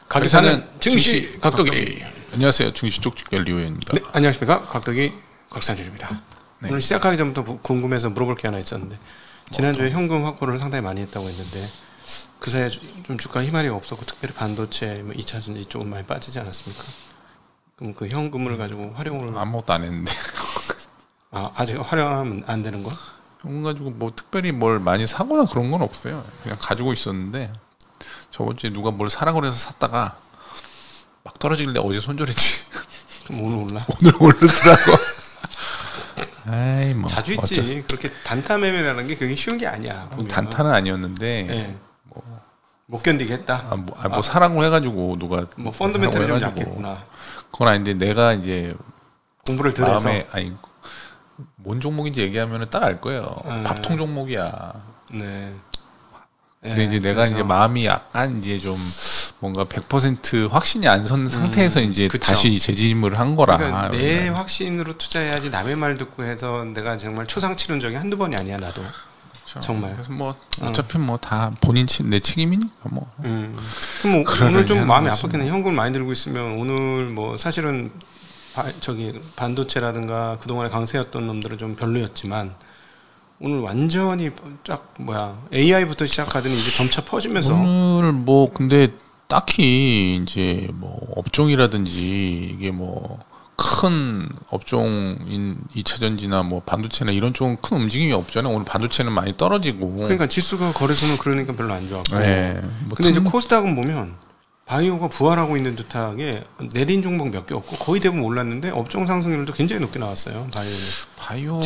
각이 사는 증시 각도기. 안녕하세요. 증시 쪽집게 리오입니다. 네, 안녕하십니까. 각도기 곽상준입니다. 네. 오늘 시작하기 전부터 궁금해서 물어볼 게 하나 있었는데 지난주에 현금 확보를 상당히 많이 했다고 했는데 그 사이에 좀 주가 희망이 없었고 특별히 반도체, 2차전지 이쪽은 많이 빠지지 않았습니까? 그럼 그 현금을 가지고 활용을 아무것도 안 했는데. 아직 활용하면 안 되는 거? 현금 가지고 뭐 특별히 뭘 많이 사거나 그런 건 없어요. 그냥 가지고 있었는데 저번 주에 누가 뭘 사라고 해서 샀다가 막 떨어지길래 어제 손절했지. 그럼 오늘 올라? 오늘 오르더라고. 아이 뭐 자주 있지. 그렇게 단타 매매라는 게 그게 쉬운 게 아니야. 단타는 아니었는데 네. 못 견디게 했다. 뭐 사라고 해가지고 누가 뭐 펀더멘털이 좀 약했구나. 그건 아닌데 내가 이제 공부를 덜 해서 뭔 종목인지 얘기하면 딱 알 거예요. 밥통 종목이야. 네. 근데 이제 내가 이제 마음이 약간 이제 좀 뭔가 100% 확신이 안 선 상태에서 이제 그쵸. 다시 재짐을 한 거라. 그러니까 내 확신으로 투자해야지 남의 말 듣고 해서 내가 정말 초상 치른 적이 한두 번이 아니야 나도. 그렇죠. 정말. 그래서 뭐 어차피 뭐 다 본인 내 책임이니까 뭐. 그럼 오늘 좀 마음이 아팠겠네. 현금을 많이 들고 있으면 오늘 뭐 사실은 반도체라든가 그동안에 강세였던 놈들은 좀 별로였지만 오늘 완전히 딱 AI부터 시작하더니 이제 점차 퍼지면서 오늘 뭐 근데 딱히 이제 뭐 업종이라든지 이게 뭐 큰 업종인 2차전지나 뭐 반도체나 이런 쪽은 큰 움직임이 없잖아요. 오늘 반도체는 많이 떨어지고. 그러니까 지수가 거래소는 그러니까 별로 안 좋았고. 네. 근데 이제 코스닥은 보면 바이오가 부활하고 있는 듯하게 내린 종목 몇 개 없고 거의 대부분 올랐는데 업종 상승률도 굉장히 높게 나왔어요. 바이오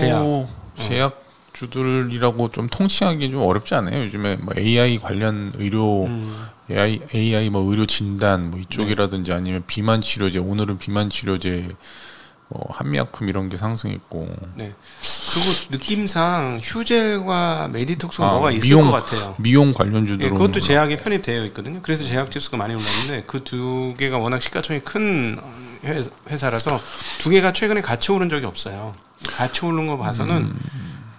제약주들이라고 좀 통칭하기 좀 어렵지 않아요? 요즘에 뭐 AI 관련 의료 AI 뭐 의료 진단 뭐 이쪽이라든지 아니면 비만 치료제, 오늘은 비만 치료제 뭐 한미약품 이런 게 상승했고. 네. 그리고 느낌상 휴젤과 메디톡스가 뭐가 있을 것 같아요. 미용 관련주들. 예, 그것도 제약에 편입되어 있거든요. 그래서 제약 지수가 많이 올랐는데 그 두 개가 워낙 시가총이 큰 회사라서 두 개가 최근에 같이 오른 적이 없어요. 같이 오른 거 봐서는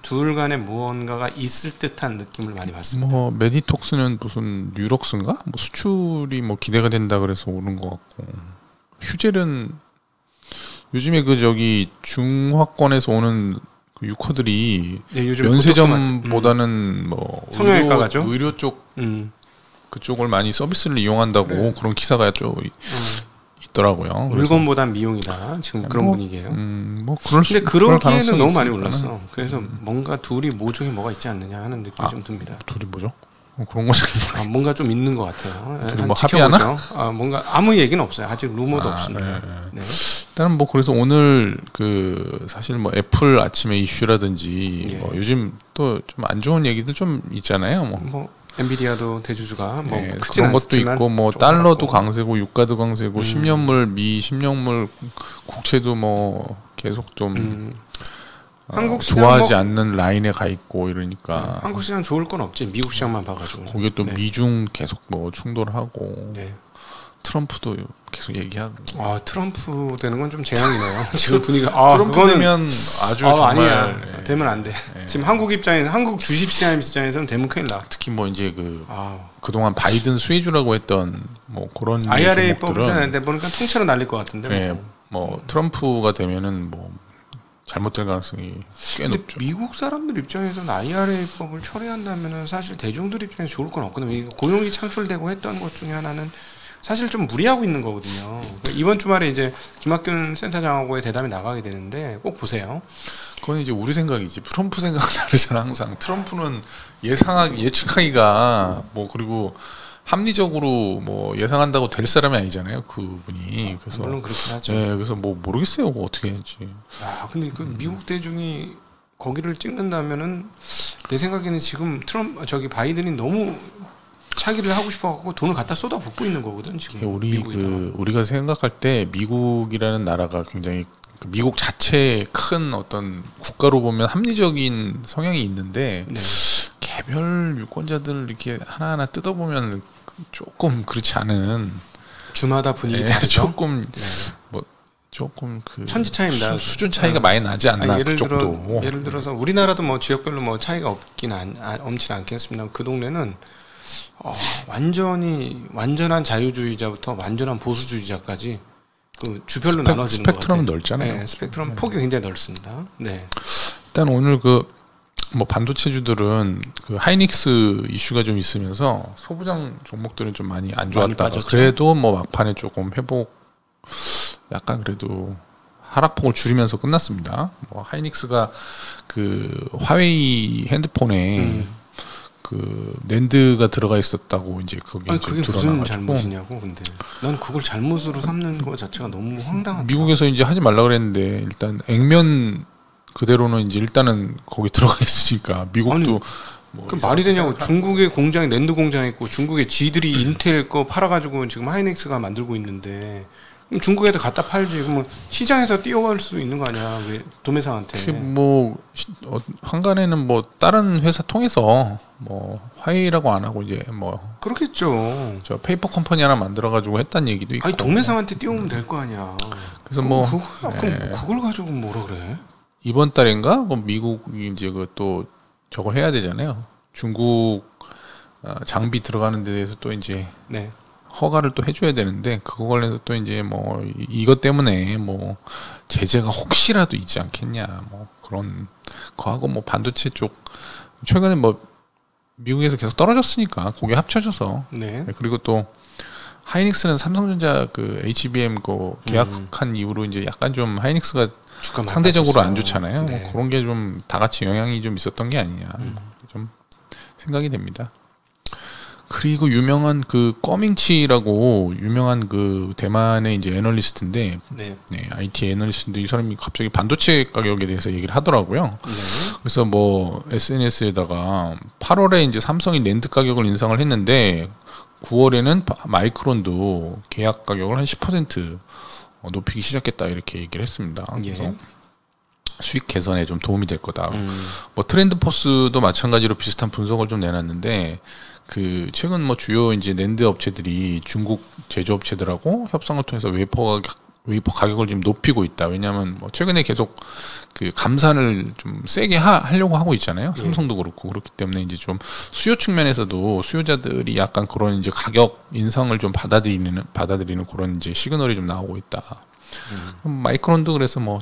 둘 간에 무언가가 있을 듯한 느낌을 많이 받습니다. 뭐 메디톡스는 무슨 뉴럭스인가? 뭐 수출이 뭐 기대가 된다 그래서 오른 것 같고. 휴젤은 요즘에 그 저기 중화권에서 오는 그 유커들이 면세점보다는 뭐 성형외과 가죠? 의료 쪽 그쪽을 많이 서비스를 이용한다고 그런 기사가 좀 있더라고요. 물건보단 미용이다. 지금 그런 분위기예요. 뭐 근데 그러기에는 너무 많이 올랐어. 그래서 뭔가 둘이 모종에 뭐가 있지 않느냐 하는 느낌이 좀 듭니다. 둘이 뭐죠? 그런 거죠. 뭔가 좀 있는 것 같아요. 뭐 합의하나? 뭔가 아무 얘기는 없어요. 아직 루머도 없습니다. 네. 일단은 뭐 그래서 오늘 그 사실 뭐 애플 아침에 이슈라든지 뭐 요즘 또 좀 안 좋은 얘기들 좀 있잖아요. 뭐 엔비디아도 대주주가 뭐 그런 것도 있고 뭐 달러도 강세고 유가도 강세고 10년물 미 10년물 국채도 뭐 계속 좀 한국 좋아하지 않는 라인에 가 있고 이러니까 한국 시장 좋을 건 없지. 미국 시장만 봐가지고 거기에 또 미중 계속 뭐 충돌하고 네. 트럼프도 계속 얘기하고. 트럼프 되는 건 좀 재앙이네요. 지금 분위기가 트럼프 되면 아주 정말 아니야. 되면 안 돼. 지금 한국 입장에서 한국 주식시장 입장에서는 되면 큰일 나. 특히 뭐 이제 그동안 바이든 수혜주라고 했던 뭐 그런 IRA 법을 내보니까 통째로 날릴 것 같은데. 네, 뭐 트럼프가 되면은 뭐 잘못될 가능성이 꽤 높죠. 미국 사람들 입장에서는 IRA 법을 처리한다면은 사실 대중들 입장에서 좋을 건 없거든요. 고용이 창출되고 했던 것 중에 하나는 사실 좀 무리하고 있는 거거든요. 이번 주말에 이제 김학균 센터장하고의 대담이 나가게 되는데 꼭 보세요. 그건 이제 우리 생각이지. 트럼프 생각은 다르잖아. 항상 트럼프는 예측하기가 뭐 그리고 합리적으로 뭐 예상한다고 될 사람이 아니잖아요. 그분이. 그래서 물론 그렇긴 하죠. 네, 그래서 뭐 모르겠어요. 어떻게 할지. 근데 그 미국 대중이 거기를 찍는다면은 내 생각에는 지금 바이든이 너무 차기를 하고 싶어갖고 돈을 갖다 쏟아붓고 있는 거거든 지금. 우리가 생각할 때 미국이라는 나라가 굉장히 미국 자체의 큰 어떤 국가로 보면 합리적인 성향이 있는데 개별 유권자들 이렇게 하나하나 뜯어보면 조금 그렇지 않은 주마다 분위기 다르죠. 조금 그 천지 차이입니다. 수준 차이가 많이 나지 않나. 예를 들어서 우리나라도 뭐 지역별로 뭐 차이가 없진 않겠습니다. 그 동네는 완전한 자유주의자부터 완전한 보수주의자까지 그 주별로 나눠지는 스펙트럼은 넓잖아요. 네, 스펙트럼 폭이 굉장히 넓습니다. 네. 일단 오늘 뭐 반도체주들은 그 하이닉스 이슈가 좀 있으면서 소부장 종목들은 좀 많이 안 좋았다가 그래도 뭐 막판에 조금 회복 약간 그래도 하락폭을 줄이면서 끝났습니다. 뭐 하이닉스가 그 화웨이 핸드폰에 그 낸드가 들어가 있었다고 이제 그게 무슨 잘못이냐고. 근데 난 그걸 잘못으로 삼는 거 자체가 너무 황당하다. 미국에서 이제 하지 말라 그랬는데 일단 액면 그대로는 이제 일단은 거기 들어가 있으니까 미국도 뭐 그 말이 되냐고. 중국의 공장에 낸드 공장이 있고 중국의 지들이 인텔 거 팔아가지고 지금 하이닉스가 만들고 있는데 그럼 중국에도 갖다 팔지. 그러면 시장에서 뛰어갈 수도 있는 거 아니야? 왜 도매상한테? 뭐 한간에는 뭐 다른 회사 통해서 뭐 화웨이라고 안 하고 이제 뭐 그렇겠죠. 저 페이퍼 컴퍼니 하나 만들어가지고 했다는 얘기도 있고. 아니 도매상한테 띄우면 될 거 아니야. 그래서 뭐 그럼 그걸 가지고 뭐라 그래? 이번 달인가 뭐 미국이 이제 그 또 저거 해야 되잖아요. 중국 장비 들어가는 데 대해서 또 이제 네. 허가를 또 해줘야 되는데 그거 관련해서 또 이제 뭐 이것 때문에 뭐 제재가 혹시라도 있지 않겠냐 뭐 그런 거하고 뭐 반도체 쪽 최근에 뭐 미국에서 계속 떨어졌으니까 그게 합쳐져서 네. 그리고 또 하이닉스는 삼성전자 그 HBM 그 계약한 이후로 이제 약간 좀 하이닉스가 상대적으로 안 좋잖아요. 네. 뭐 그런 게 좀 다 같이 영향이 좀 있었던 게 아니냐 좀 생각이 됩니다. 그리고 유명한 그 꺼밍치라고 유명한 그 대만의 이제 애널리스트인데 네. IT 애널리스트인데 이 사람이 갑자기 반도체 가격에 대해서 얘기를 하더라고요. 네. 그래서 뭐 SNS에다가 8월에 이제 삼성이 낸드 가격을 인상을 했는데 9월에는 마이크론도 계약 가격을 한 10% 높이기 시작했다 이렇게 얘기를 했습니다. 그래서 예. 수익 개선에 좀 도움이 될 거다. 뭐 트렌드 포스도 마찬가지로 비슷한 분석을 좀 내놨는데 그 최근 뭐 주요 이제 낸드 업체들이 중국 제조업체들하고 협상을 통해서 웨이퍼 가격을 지금 높이고 있다. 왜냐하면 뭐 최근에 계속 그 감산을 좀 세게 하려고 하고 있잖아요. 삼성도 그렇고 그렇기 때문에 이제 좀 수요 측면에서도 수요자들이 약간 그런 이제 가격 인상을 좀 받아들이는 그런 이제 시그널이 좀 나오고 있다. 마이크론도 그래서 뭐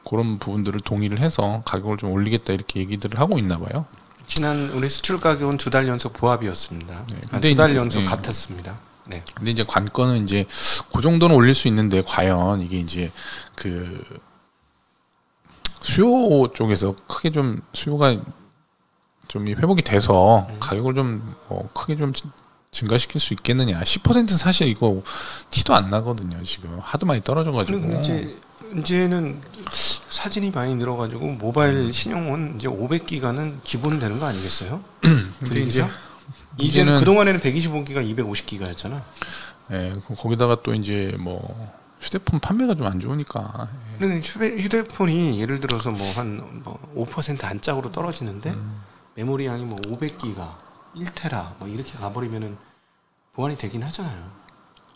그런 부분들을 동의를 해서 가격을 좀 올리겠다 이렇게 얘기들을 하고 있나 봐요. 지난 우리 수출 가격은 2달 연속 보합이었습니다. 네. 2달 연속 같았습니다. 네. 근데 이제 관건은 이제 그 정도는 올릴 수 있는데 과연 이게 이제 그 수요 쪽에서 크게 좀 수요가 좀 회복이 돼서 가격을 좀 크게 좀 증가시킬 수 있겠느냐. 10%는 사실 이거 티도 안 나거든요. 지금 하도 많이 떨어져가지고. 그리고 이제는 사진이 많이 늘어가지고 모바일 신용은 이제 500기가는 기본 되는 거 아니겠어요? 근데 이제는 그 동안에는 125기가, 250기가였잖아. 예, 거기다가 또 이제 뭐 휴대폰 판매가 좀 안 좋으니까. 그러니까 휴대폰이 예를 들어서 뭐 한 5% 안짝으로 떨어지는데 메모리 양이 뭐 500기가, 1테라 뭐 이렇게 가버리면은 보완이 되긴 하잖아요.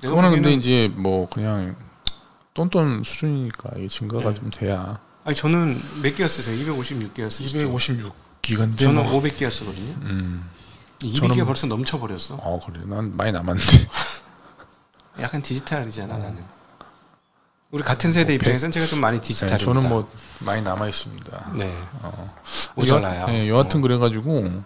그거는 근데 이제 뭐 그냥 똔똔 수준이니까 이게 증가가 좀 돼야. 아니 저는 몇 기가 쓰세요? 256기가 쓰시죠? 256기가인데 저는 500기가 쓰거든요. 200기가 벌써 넘쳐버렸어. 그래. 난 많이 남았는데. 약간 디지털이잖아 나는. 우리 같은 세대 입장에서는 제가 좀 많이 디지털입니다. 저는 뭐 많이 남아 있습니다. 네. 모자라요. 네, 여하튼 그래가지고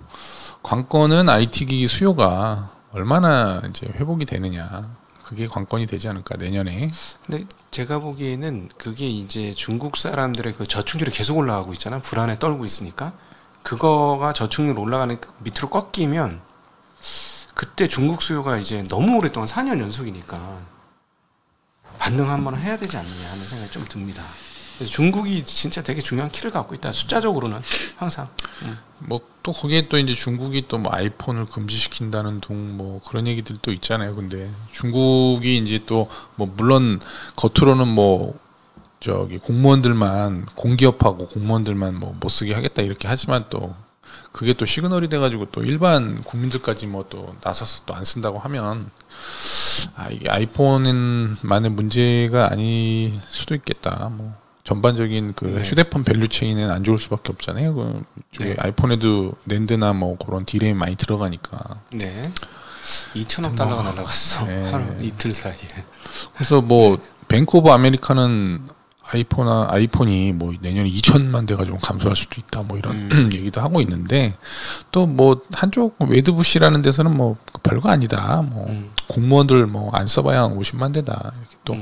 관건은 IT 기기 수요가 얼마나 이제 회복이 되느냐. 그게 관건이 되지 않을까 내년에. 근데 제가 보기에는 그게 이제 중국 사람들의 그 저축률이 계속 올라가고 있잖아. 불안에 떨고 있으니까. 그거가 저축률 올라가는 밑으로 꺾이면 그때 중국 수요가 이제 너무 오랫동안 4년 연속이니까 반등 한번 해야 되지 않느냐 하는 생각이 좀 듭니다. 그래서 중국이 진짜 되게 중요한 키를 갖고 있다. 숫자적으로는 항상. 뭐 또 거기에 또 이제 중국이 또 뭐 아이폰을 금지시킨다는 둥 뭐 그런 얘기들도 있잖아요. 근데 중국이 이제 또 뭐 물론 겉으로는 뭐 저기 공무원들만 공기업하고 공무원들만 뭐 못 쓰게 하겠다 이렇게 하지만 또 그게 또 시그널이 돼가지고 또 일반 국민들까지 뭐 또 나서서 또 안 쓴다고 하면 이게 아이폰만의 문제가 아닐 수도 있겠다. 뭐 전반적인 그 네. 휴대폰 밸류 체인은 안 좋을 수밖에 없잖아요. 그 쪽에 네. 아이폰에도 낸드나 뭐 그런 디램이 많이 들어가니까. 네. 2천억 달러가 날라갔어. 네. 하루 이틀 사이에. 그래서 뭐 뱅크 오브 아메리카는 아이폰이 뭐 내년에 2천만 대 가지고 감소할 수도 있다 뭐 이런 얘기도 하고 있는데 또 뭐 한쪽 웨드부시라는 데서는 뭐 별거 아니다 뭐 공무원들 뭐 안 써봐야 한 50만 대다 이렇게 또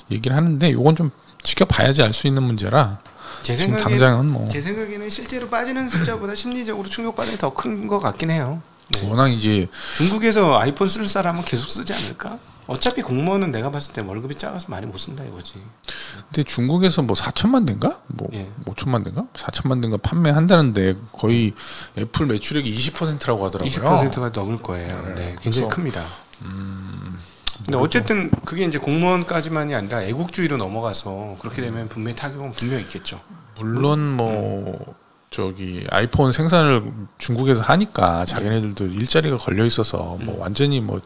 얘기를 하는데 요건 좀 지켜봐야지 알 수 있는 문제라 지금 당장은 뭐 제 생각에는 실제로 빠지는 숫자보다 심리적으로 충격받는 게 더 큰 것 같긴 해요. 네. 워낙 이제 중국에서 아이폰 쓸 사람은 계속 쓰지 않을까? 어차피 공무원은 내가 봤을 때 월급이 작아서 많이 못 쓴다 이거지. 근데 중국에서 뭐 4천만 대인가? 뭐 예. 5천만 대인가? 4천만 대인가 판매한다는데 거의 애플 매출액이 20%라고 하더라고요. 20%가 넘을 거예요. 네, 굉장히 큽니다. 근데 어쨌든 그게 이제 공무원까지만이 아니라 애국주의로 넘어가서 그렇게 되면 분명히 타격은 분명히 있겠죠. 물론 뭐 저기 아이폰 생산을 중국에서 하니까 자기네들도 일자리가 걸려 있어서 뭐 완전히 뭐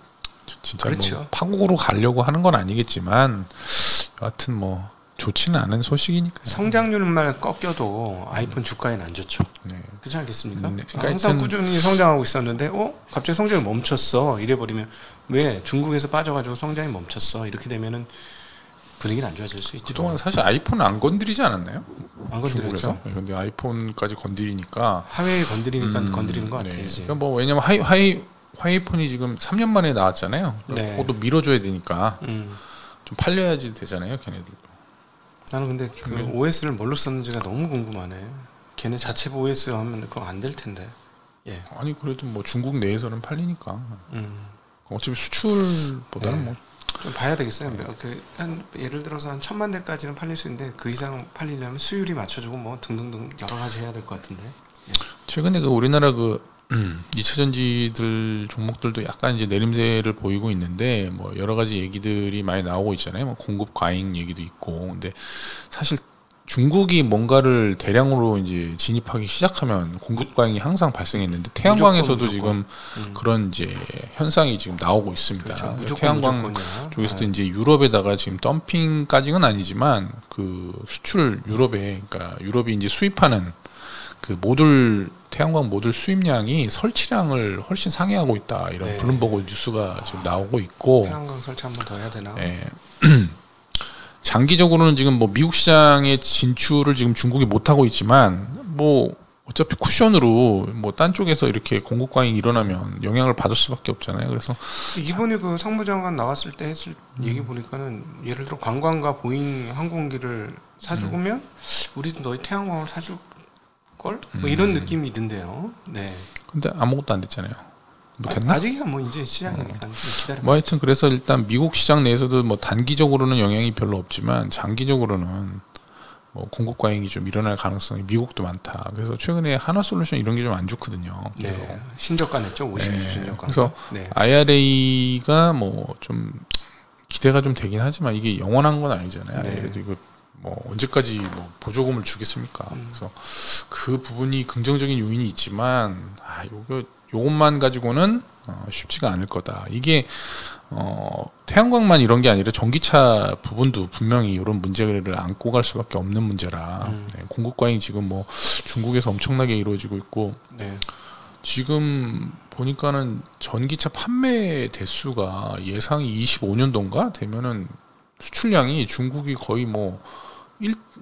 진짜 그렇죠. 뭐 파국으로 가려고 하는 건 아니겠지만 여하튼 뭐 좋지는 않은 소식이니까. 성장률만 꺾여도 아이폰 주가에는 안 좋죠. 네. 그렇지 않겠습니까? 네. 그러니까 항상 꾸준히 성장하고 있었는데 갑자기 성장이 멈췄어. 이래버리면 왜 중국에서 빠져가지고 성장이 멈췄어. 이렇게 되면은 분위기는 안 좋아질 수 있죠. 그동안 사실 아이폰은 안 건드리지 않았나요? 안 건드렸죠. 근데 아이폰까지 건드리니까 하웨이 건드리니까 건드리는 것 같아요. 네. 이제. 그러니까 뭐 왜냐면 화이폰이 지금 3년 만에 나왔잖아요. 네. 그것도 밀어줘야 되니까 좀 팔려야지 되잖아요, 걔네들도. 나는 근데 그 OS를 뭘로 썼는지가 너무 궁금하네. 걔네 자체 OS 하면 그거 안 될 텐데. 예. 아니 그래도 뭐 중국 내에서는 팔리니까. 어차피 수출보다는 네. 뭐. 좀 봐야 되겠어요. 한 예를 들어서 한 1,000만 대까지는 팔릴 수 있는데 그 이상 팔리려면 수율이 맞춰주고 뭐 등등등 여러 가지 해야 될 것 같은데. 예. 최근에 그 우리나라 그 2차 전지들 종목들도 약간 이제 내림세를 보이고 있는데 뭐 여러 가지 얘기들이 많이 나오고 있잖아요. 뭐 공급 과잉 얘기도 있고. 근데 사실 중국이 뭔가를 대량으로 이제 진입하기 시작하면 공급 과잉이 항상 발생했는데 태양광에서도 지금 그런 이제 현상이 지금 나오고 있습니다. 그렇죠. 태양광 쪽에서도 이제 유럽에다가 지금 덤핑까지는 아니지만 그 수출 유럽에 그러니까 유럽이 이제 수입하는 그 모듈 태양광 모듈 수입량이 설치량을 훨씬 상회하고 있다 이런 블룸버그 뉴스가 지금 나오고 있고 태양광 설치 한 번 더 해야 되나? 예. 장기적으로는 지금 뭐 미국 시장의 진출을 지금 중국이 못 하고 있지만 뭐 어차피 쿠션으로 뭐 딴 쪽에서 이렇게 공급 과잉이 일어나면 영향을 받을 수밖에 없잖아요. 그래서 이번에 그 상무장관 나왔을 때 했을 얘기 보니까는 예를 들어 관광과 보잉 항공기를 사주면 우리도 너희 태양광을 사줄 걸? 뭐 이런 느낌이 있던데요. 네. 근데 아무것도 안 됐잖아요. 뭐 됐나? 아직이야 뭐 이제 시작이니까 기다려. 뭐 하여튼 그래서 일단 미국 시장 내에서도 뭐 단기적으로는 영향이 별로 없지만 장기적으로는 뭐 공급 과잉이 좀 일어날 가능성이 미국도 많다. 그래서 최근에 한화솔루션 이런 게 좀 안 좋거든요. 네. 신저가 냈죠. 50주 신저가. 그래서 IRA가 뭐 좀 기대가 좀 되긴 하지만 이게 영원한 건 아니잖아요. 그래도 이거 뭐 언제까지 뭐 보조금을 주겠습니까? 그래서 그 부분이 긍정적인 요인이 있지만 요것만 가지고는 쉽지가 않을 거다. 이게 태양광만 이런 게 아니라 전기차 부분도 분명히 이런 문제를 안고 갈 수밖에 없는 문제라 공급 과잉이 지금 뭐 중국에서 엄청나게 이루어지고 있고 지금 보니까는 전기차 판매 대수가 예상이 25년도인가 되면은 수출량이 중국이 거의 뭐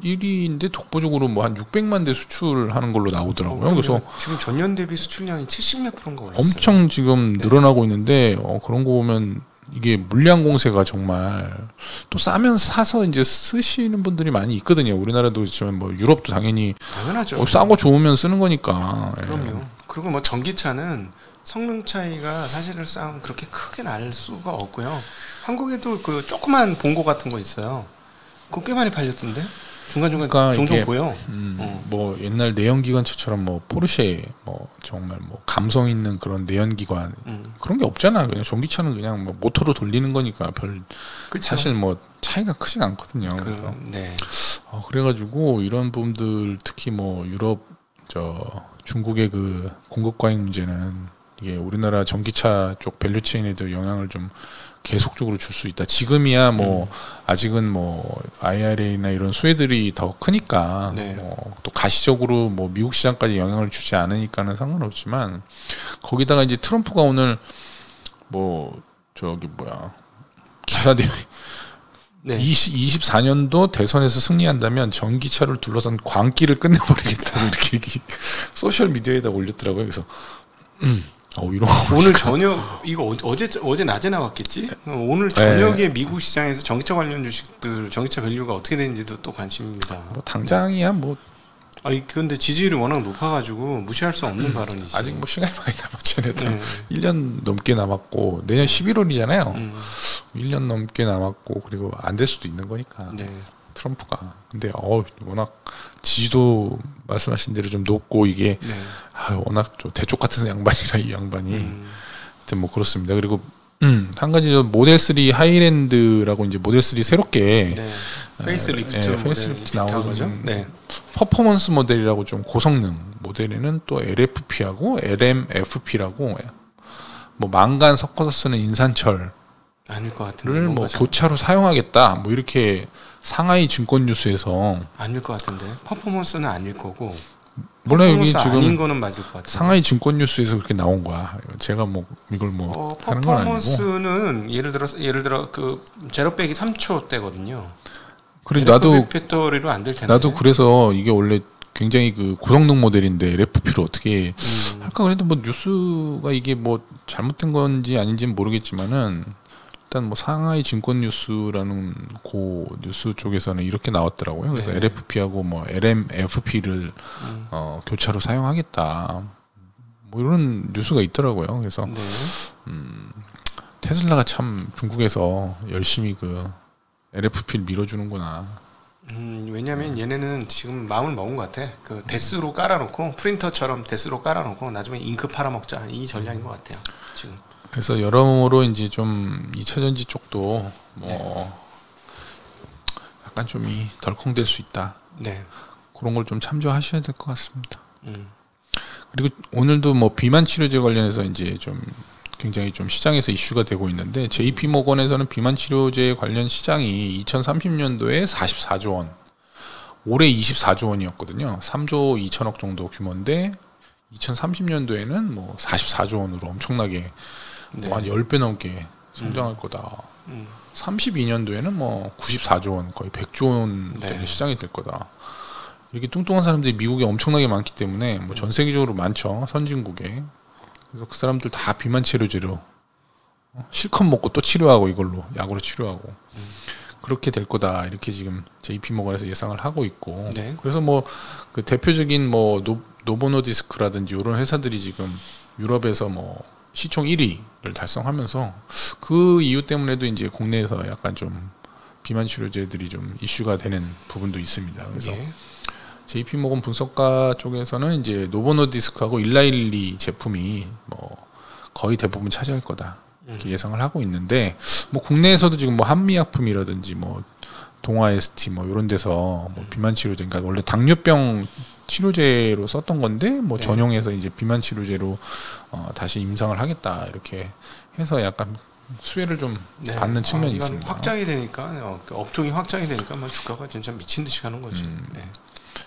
1위인데 독보적으로 뭐 한 600만 대 수출하는 걸로 나오더라고요. 그래서 지금 전년 대비 수출량이 70몇 %인가 올랐어요. 엄청 지금 늘어나고 있는데 그런 거 보면 이게 물량 공세가 정말 또 싸면 사서 이제 쓰시는 분들이 많이 있거든요. 우리나라도 그렇지만 뭐 유럽도 당연히 당연하죠. 싸고 좋으면 쓰는 거니까. 그럼요. 그리고 뭐 전기차는 성능 차이가 사실상 그렇게 크게 날 수가 없고요. 한국에도 그 조그만 봉고 같은 거 있어요. 그거 꽤 많이 팔렸던데 중간중간 그러니까 종종 보여. 뭐 옛날 내연기관차처럼 뭐 포르쉐 뭐 정말 뭐 감성 있는 그런 내연기관 그런 게 없잖아. 그냥 전기차는 그냥 뭐 모터로 돌리는 거니까 별 그쵸? 사실 뭐 차이가 크지가 않거든요. 네. 그래가지고 이런 부분들 특히 뭐 유럽 중국의 그 공급 과잉 문제는 이게 우리나라 전기차 쪽 밸류체인에도 영향을 좀 계속적으로 줄 수 있다. 지금이야 뭐 아직은 뭐 IRA나 이런 수혜들이 더 크니까 네. 또 가시적으로 뭐 미국 시장까지 영향을 주지 않으니까는 상관없지만 거기다가 이제 트럼프가 오늘 뭐 저기 뭐야 기사들이 네. 24년도 대선에서 승리한다면 전기차를 둘러싼 광기를 끝내버리겠다고 이렇게 소셜 미디어에다 올렸더라고요. 그래서 이런 오늘 저녁 이거 어제 낮에 나왔겠지? 오늘 저녁에 네. 미국 시장에서 전기차 관련 주식들 전기차 밸류가 어떻게 되는지도 또 관심입니다. 뭐 당장이야 뭐. 아니 근데 지지율이 워낙 높아가지고 무시할 수 없는 발언이지. 아직 뭐 시간이 많이 남았잖아요. 1년 넘게 남았고 내년 11월이잖아요. 1년 넘게 남았고 그리고 안 될 수도 있는 거니까. 네. 트럼프가. 근데 워낙 지지도 말씀하신 대로 좀 높고 이게 네. 워낙 좀 대쪽 같은 양반이라 이 양반이. 하여튼 뭐 그렇습니다. 그리고 한 가지 모델 3 하이랜드라고 이제 모델 3 새롭게 네. 페이스리프트 나오는 네. 퍼포먼스 모델이라고 좀 고성능 모델에는 또 LFP하고 LMFP라고 뭐 망간 섞어서 쓰는 인산철 아닐 것 같은데 뭐 교차로 사용하겠다 뭐 이렇게 상하이 증권 뉴스에서 아닐 것 같은데 퍼포먼스는 아닐 거고 몰라요. 여기 지금 아닌 거는 맞을 것 같아요. 상하이 증권 뉴스에서 그렇게 나온 거야. 제가 뭐 이걸 뭐 하는 건 아니고. 퍼포먼스는 예를 들어 그 제로백이 3초대거든요. 그래 나도 배터리로 안 될 텐데. 나도 그래서 이게 원래 굉장히 그 고성능 모델인데 LFP로 어떻게 할까 그래도 뭐 뉴스가 이게 뭐 잘못된 건지 아닌지는 모르겠지만은 일단 뭐 상하이 증권 뉴스라는 고 뉴스 쪽에서는 이렇게 나왔더라고요. 그래서 네. LFP하고 뭐 LMFP를 교차로 사용하겠다. 뭐 이런 뉴스가 있더라고요. 그래서 네. 테슬라가 참 중국에서 열심히 그 LFP를 밀어주는구나. 왜냐하면 얘네는 지금 마음을 먹은 것 같아. 그 데스로 깔아놓고 프린터처럼 데스로 깔아놓고 나중에 잉크 팔아먹자 이 전략인 것 같아요. 지금. 그래서 여러모로 이제 좀 2차전지 쪽도 뭐 약간 좀 덜컹될 수 있다. 네. 그런 걸 좀 참조하셔야 될 것 같습니다. 그리고 오늘도 뭐 비만 치료제 관련해서 이제 좀 굉장히 좀 시장에서 이슈가 되고 있는데 JP 모건에서는 비만 치료제 관련 시장이 2030년도에 44조 원, 올해 24조 원이었거든요. 3조 2천억 정도 규모인데 2030년도에는 뭐 44조 원으로 엄청나게 네. 한 10배 넘게 성장할 거다. 32년도에는 뭐 94조 원, 거의 100조 원 네. 시장이 될 거다. 이렇게 뚱뚱한 사람들이 미국에 엄청나게 많기 때문에 뭐 전 세계적으로 많죠. 선진국에. 그래서 그 사람들 다 비만 치료제로 실컷 먹고 또 치료하고 이걸로 약으로 치료하고 그렇게 될 거다. 이렇게 지금 JP 모건에서 예상을 하고 있고. 네. 그래서 뭐 그 대표적인 뭐 노보노디스크라든지 이런 회사들이 지금 유럽에서 뭐 시총 1위를 달성하면서 그 이유 때문에도 이제 국내에서 약간 좀 비만 치료제들이 좀 이슈가 되는 부분도 있습니다. 그래서 예. JP 모건 분석가 쪽에서는 이제 노보노디스크하고 일라일리 제품이 뭐 거의 대부분 차지할 거다 이렇게 예상을 하고 있는데 뭐 국내에서도 지금 뭐 한미약품이라든지 뭐 동아 ST 뭐 이런 데서 뭐 비만 치료제, 그러니까 원래 당뇨병 치료제로 썼던 건데 뭐 네. 전용해서 이제 비만 치료제로 다시 임상을 하겠다 이렇게 해서 약간 수혜를 좀 네. 받는 측면이 있습니다. 확장이 되니까 업종이 확장이 되니까 뭐 주가가 진짜 미친 듯이 가는 거지. 네.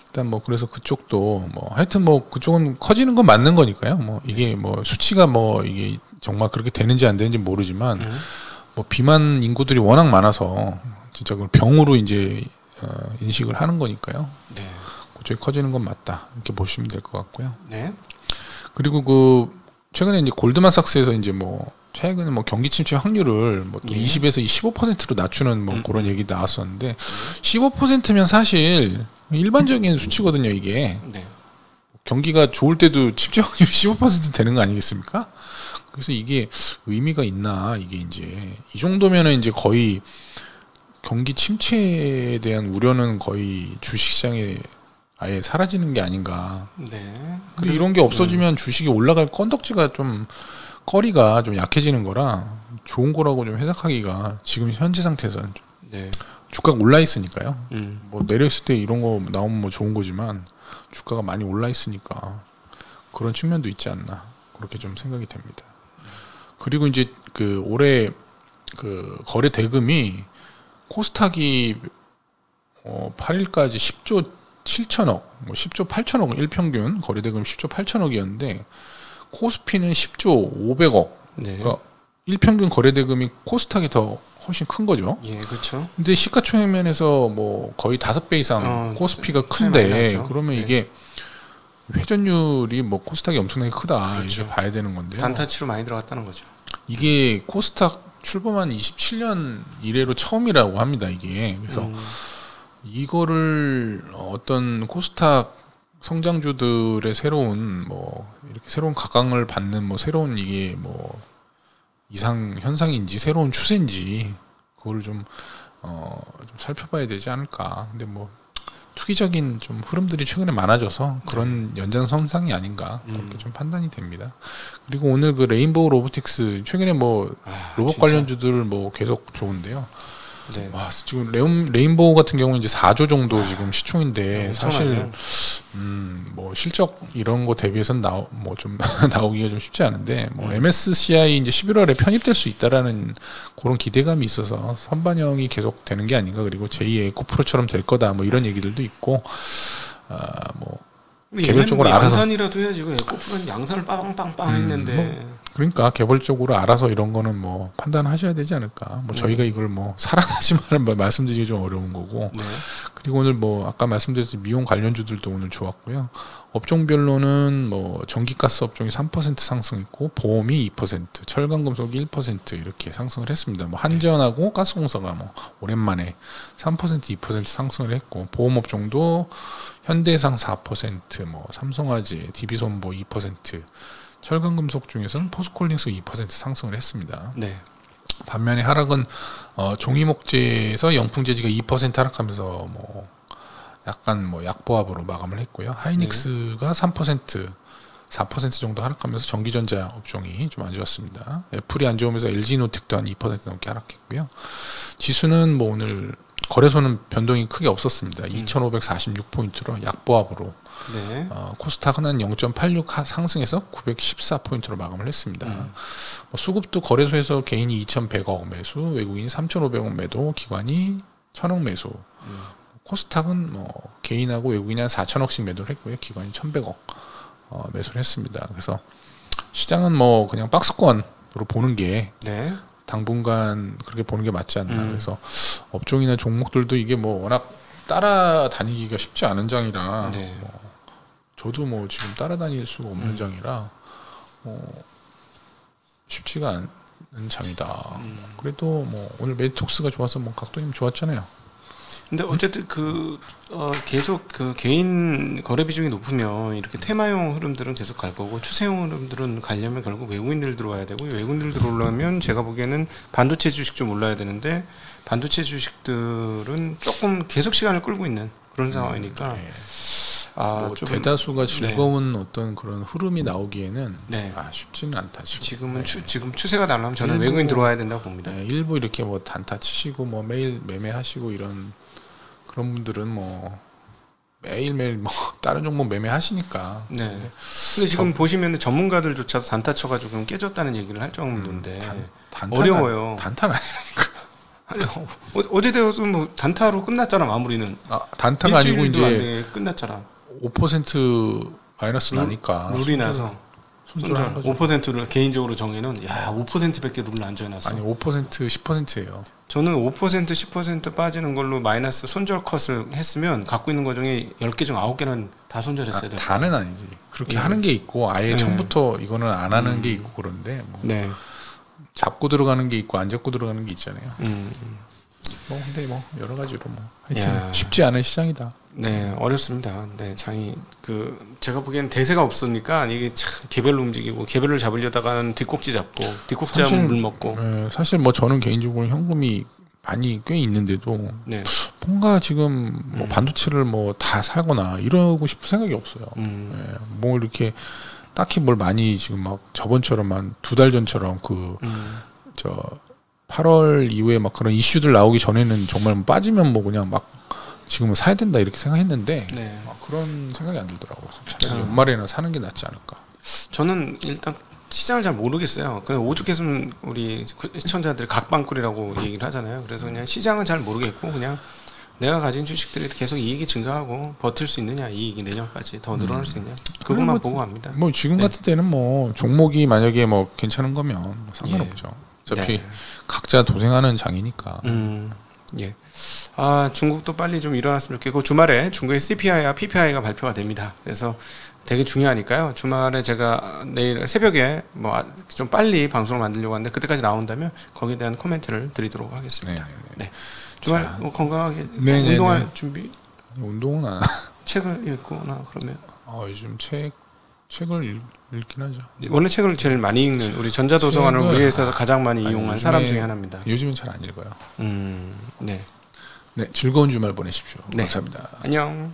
일단 뭐 그래서 그쪽도 뭐 하여튼 뭐 그쪽은 커지는 건 맞는 거니까요. 뭐 이게 뭐 수치가 뭐 이게 정말 그렇게 되는지 안 되는지 모르지만 뭐 비만 인구들이 워낙 많아서 진짜 그걸 병으로 이제 인식을 하는 거니까요. 네. 그쪽이 커지는 건 맞다 이렇게 보시면 될 것 같고요. 네. 그리고 그 최근에 이제 골드만삭스에서 이제 뭐 최근에 뭐 경기 침체 확률을 뭐 또 20에서 15%로 낮추는 뭐 그런 얘기 나왔었는데 15%면 사실 일반적인 수치거든요, 이게. 네. 경기가 좋을 때도 침체 확률이 15% 되는 거 아니겠습니까? 그래서 이게 의미가 있나, 이게 이제. 이 정도면은 이제 거의 경기 침체에 대한 우려는 거의 주식시장에 아예 사라지는 게 아닌가. 네. 근데 이런 게 없어지면 주식이 올라갈 건덕지가 좀, 거리가 좀 약해지는 거라 좋은 거라고 좀 해석하기가 지금 현재 상태에서는 좀. 네. 주가가 올라 있으니까요. 뭐 내렸을 때 이런 거 나오면 뭐 좋은 거지만 주가가 많이 올라 있으니까 그런 측면도 있지 않나 그렇게 좀 생각이 됩니다. 그리고 이제 그 올해 그 거래 대금이 코스닥이 8일까지 10조 7천억, 뭐 10조 8천억 일평균 거래 대금 10조 8천억이었는데 코스피는 10조 500억. 네. 그러니까 일평균 거래 대금이 코스닥이 더 훨씬 큰 거죠. 예, 그렇죠. 근데 시가총액 면에서 뭐 거의 5배 이상 코스피가 큰데 그러면 네. 이게 회전율이 뭐 코스닥이 엄청나게 크다 그렇죠. 이렇게 봐야 되는 건데요. 단타치로 많이 들어갔다는 거죠. 이게 코스닥 출범한 27년 이래로 처음이라고 합니다. 이게 그래서 이거를 어떤 코스닥 성장주들의 새로운 뭐 이렇게 새로운 각광을 받는 뭐 새로운 이게 뭐 이상 현상인지 새로운 추세인지 그거를 좀 살펴봐야 되지 않을까. 근데 뭐 투기적인 좀 흐름들이 최근에 많아져서 그런 연장선상이 아닌가 그렇게 좀 판단이 됩니다. 그리고 오늘 그 레인보우 로보틱스 최근에 뭐 로봇 진짜? 관련주들 뭐 계속 좋은데요. 네. 와, 지금 레인보우 같은 경우는 이제 4조 정도 지금 시총인데 사실 뭐 실적 이런 거 대비해서는 뭐 좀 나오기가 좀 쉽지 않은데 뭐 MSCI 이제 11월에 편입될 수 있다라는 그런 기대감이 있어서 선반영이 계속 되는 게 아닌가. 그리고 제2의 에코프로처럼 될 거다 뭐 이런 얘기들도 있고 뭐 개별적으로 알아서 양산이라도 해야지. 에코프로는 양산을 빵빵빵 했는데. 뭐 그러니까 개별적으로 알아서 이런 거는 뭐 판단하셔야 되지 않을까. 뭐 저희가 이걸 뭐 사랑하지만 말씀드리기 좀 어려운 거고. 네. 그리고 오늘 뭐 아까 말씀드렸듯이 미용 관련주들도 오늘 좋았고요. 업종별로는 뭐 전기가스 업종이 3% 상승했고 보험이 2%, 철강금속이 1% 이렇게 상승을 했습니다. 뭐 한전하고 가스공사가 뭐 오랜만에 3%, 2% 상승을 했고 보험 업종도 현대해상 4%, 뭐 삼성화재, DB손보 2%. 철강금속 중에서는 포스코홀딩스 2% 상승을 했습니다. 네. 반면에 하락은 종이목재에서 영풍재지가 2% 하락하면서 뭐 약간 뭐 약보합으로 마감을 했고요. 하이닉스가 3%, 4% 정도 하락하면서 전기전자 업종이 좀 안 좋았습니다. 애플이 안 좋으면서 LG노텍도 한 2% 넘게 하락했고요. 지수는 뭐 오늘 거래소는 변동이 크게 없었습니다. 2,546포인트로 약보합으로. 네. 코스닥은 한 0.86 상승해서 914포인트로 마감을 했습니다. 뭐 수급도 거래소에서 개인이 2,100억 매수, 외국인이 3,500억 매도, 기관이 1,000억 매수. 코스닥은 뭐 개인하고 외국인이 한 4,000억씩 매도를 했고요. 기관이 1,100억 매수를 했습니다. 그래서 시장은 뭐 그냥 박스권으로 보는 게 네. 당분간 그렇게 보는 게 맞지 않나. 그래서 업종이나 종목들도 이게 뭐 워낙 따라다니기가 쉽지 않은 장이라 네. 뭐 저도 뭐 지금 따라다닐 수가 없는 장이라 쉽지가 않은 장이다. 그래도 뭐 오늘 메디톡스가 좋아서 뭐 각도님 좋았잖아요. 근데 어쨌든 계속 그 개인 거래 비중이 높으면 이렇게 테마용 흐름들은 계속 갈 거고 추세용 흐름들은 가려면 결국 외국인들 들어와야 되고 외국인들 들어오려면 제가 보기에는 반도체 주식 좀 올라야 되는데 반도체 주식들은 조금 계속 시간을 끌고 있는 그런 상황이니까 네. 뭐 대다수가 즐거운 어떤 그런 흐름이 나오기에는 네. 쉽지는 않다. 지금 추세가 나려면 저는 외국인 들어와야 된다고 봅니다. 네, 일부 이렇게 뭐 단타 치시고 뭐 매일 매매하시고 이런 그런 분들은 뭐 매일매일 뭐 다른 종목 매매하시니까. 네. 근데 지금 보시면 전문가들조차도 단타 쳐가지고 깨졌다는 얘기를 할 정도인데 어려워요. 단타는 아니라니까. 어제 되어도 뭐 단타로 끝났잖아. 마무리는. 단타가 아니고 이제 끝났잖아. 5% 마이너스 나니까 룰이 나서 손절한 거죠. 5%를 개인적으로 정해는 5%밖에 룰을 안 정해놨어. 아니 5% 10%예요. 저는 5% 10% 빠지는 걸로 마이너스 손절 컷을 했으면 갖고 있는 거 중에 10개 중 9개는 다 손절했어야 돼요. 다는 아니지. 그렇게 하는 게 있고 아예 처음부터 이거는 안 하는 게 있고 그런데 뭐 네. 잡고 들어가는 게 있고 안 잡고 들어가는 게 있잖아요. 뭐 근데 뭐 여러 가지로 뭐 하여튼 쉽지 않은 시장이다. 네, 어렵습니다. 네, 장이 제가 보기에는 대세가 없으니까 이게 참 개별로 움직이고 개별을 잡으려다가는 뒷꼭지 잡고 뒷꼭지 잡으면 물 먹고. 네, 사실 뭐 저는 개인적으로 현금이 많이 꽤 있는데도 뭔가 지금 뭐 반도체를 뭐 다 살거나 이러고 싶은 생각이 없어요. 뭐 이렇게 딱히 뭘 많이 지금 막 저번처럼 한 2달 전처럼 저 8월 이후에 막 그런 이슈들 나오기 전에는 정말 빠지면 뭐 그냥 막 지금은 사야 된다 이렇게 생각했는데 그런 생각이 안 들더라고요. 차라리 연말에는 사는 게 낫지 않을까. 저는 일단 시장을 잘 모르겠어요. 그냥 오죽했으면 우리 시청자들이 각방꿀이라고 얘기를 하잖아요. 그래서 그냥 시장은 잘 모르겠고 그냥 내가 가진 주식들이 계속 이익이 증가하고 버틸 수 있느냐, 이익이 내년까지 더 늘어날 수 있냐, 그것만 보고 갑니다. 뭐 지금 같은 때는 뭐 종목이 만약에 뭐 괜찮은 거면 뭐 상관없죠. 어차피 각자 도생하는 장이니까. 예. 아, 중국도 빨리 좀 일어났으면 좋겠고 주말에 중국의 CPI와 PPI가 발표가 됩니다. 그래서 되게 중요하니까요. 주말에 제가 내일 새벽에 뭐 좀 빨리 방송을 만들려고 하는데 그때까지 나온다면 거기에 대한 코멘트를 드리도록 하겠습니다. 네. 주말 뭐 건강하게 운동할 준비? 운동은 안. 책을 읽거나 그러면. 요즘 책을 읽긴 하죠. 원래 책을 제일 많이 읽는 우리 전자도서관을 우리에서 가장 많이 이용한 사람 중에 하나입니다. 요즘은 잘 안 읽어요. 네. 네, 즐거운 주말 보내십시오. 네. 감사합니다. 안녕.